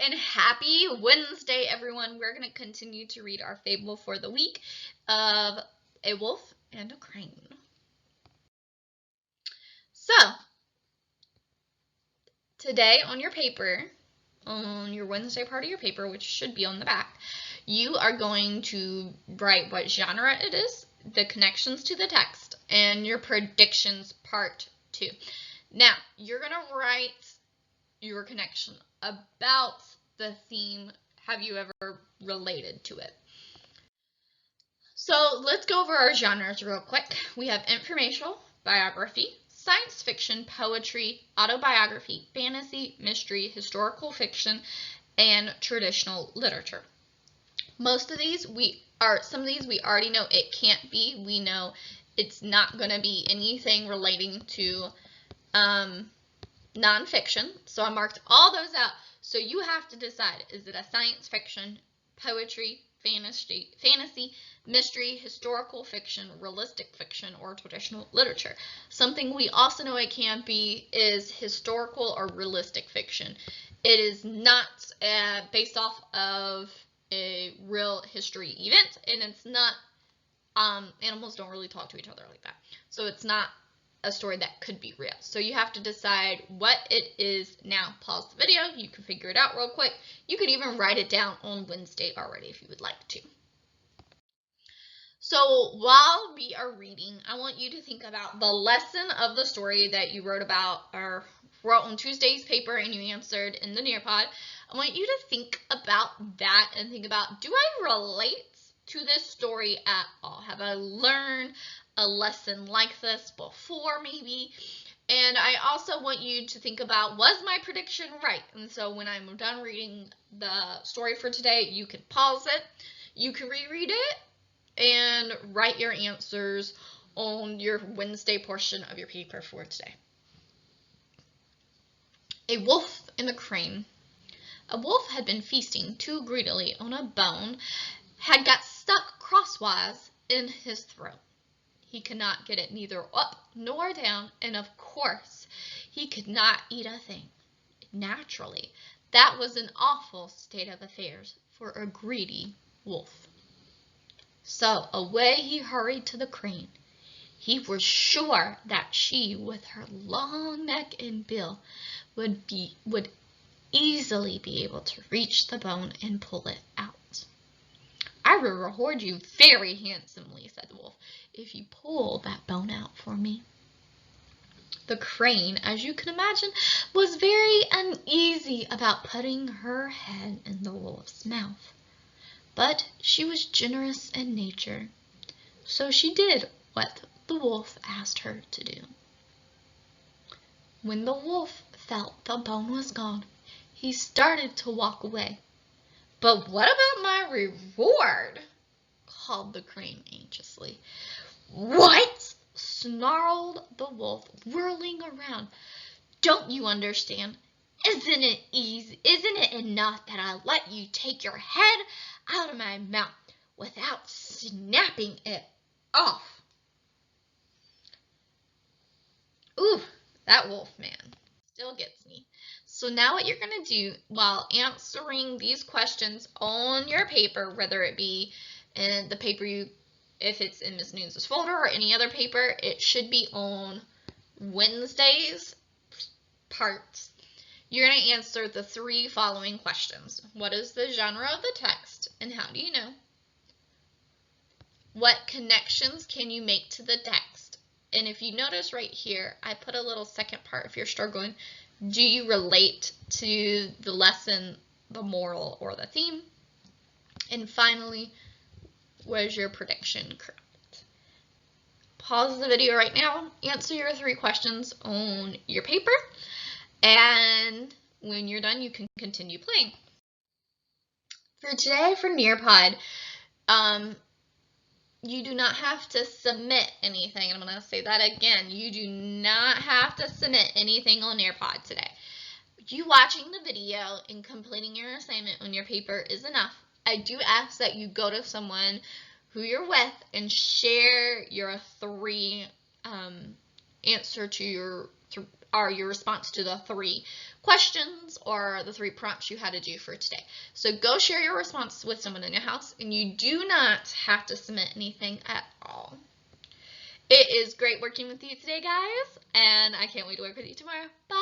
and happy Wednesday, everyone. We're going to continue to read our fable for the week of A Wolf and a Crane. So, today on your paper, on your Wednesday part of your paper, which should be on the back, you are going to write what genre it is, the connections to the text, and your predictions part 2. Now, you're going to write your connection about the theme. Have you ever related to it? So let's go over our genres real quick. We have informational, biography, science fiction, poetry, autobiography, fantasy, mystery, historical fiction, and traditional literature. Some of these we already know it can't be. We know it's not going to be anything relating to nonfiction. So I marked all those out. So you have to decide, is it a science fiction, poetry, fantasy, mystery, historical fiction, realistic fiction, or traditional literature? Something we also know it can't be is historical or realistic fiction. It is not based off of a real history event, and it's not, animals don't really talk to each other like that. So it's not a story that could be real. So you have to decide what it is now. Pause the video. You can figure it out real quick. You could even write it down on Wednesday already if you would like to. So while we are reading, I want you to think about the lesson of the story that you wrote about or wrote on Tuesday's paper and you answered in the Nearpod. I want you to think about that and think about, do I relate to this story at all? Have I learned a lesson like this before maybe? And I also want you to think about, was my prediction right? And so when I'm done reading the story for today, you can pause it, you can reread it, and write your answers on your Wednesday portion of your paper for today. A Wolf and a Crane. A wolf had been feasting too greedily on a bone, had got stuck crosswise in his throat. He could not get it neither up nor down, and of course he could not eat a thing. Naturally, that was an awful state of affairs for a greedy wolf. So away he hurried to the crane. He was sure that she, with her long neck and bill, would easily be able to reach the bone and pull it out. I will reward you very handsomely, said the wolf, if you pull that bone out for me. The crane, as you can imagine, was very uneasy about putting her head in the wolf's mouth. But she was generous in nature, so she did what the wolf asked her to do. When the wolf felt the bone was gone, he started to walk away. But what about my reward? Called the crane anxiously. What? Snarled the wolf, whirling around. Don't you understand? Isn't it easy? Isn't it enough that I let you take your head out of my mouth without snapping it off? Ooh, that wolf man still gets me. So now what you're going to do while answering these questions on your paper, whether it be in the paper if it's in Miss Nunes' folder or any other paper, it should be on Wednesday's parts. You're going to answer the 3 following questions. What is the genre of the text, and how do you know? What connections can you make to the text? And if you notice right here, I put a little second part if you're struggling. Do you relate to the lesson, the moral, or the theme? And finally, was your prediction correct? Pause the video right now, answer your 3 questions on your paper, and when you're done, you can continue playing. For today, for Nearpod, you do not have to submit anything. I'm going to say that again. You do not have to submit anything on Nearpod today. You watching the video and completing your assignment on your paper is enough. I do ask that you go to someone who you're with and share your 3 answer to your are your response to the 3 questions or the 3 prompts you had to do for today. So go share your response with someone in your house, and you do not have to submit anything at all. It is great working with you today, guys, and I can't wait to work with you tomorrow. Bye!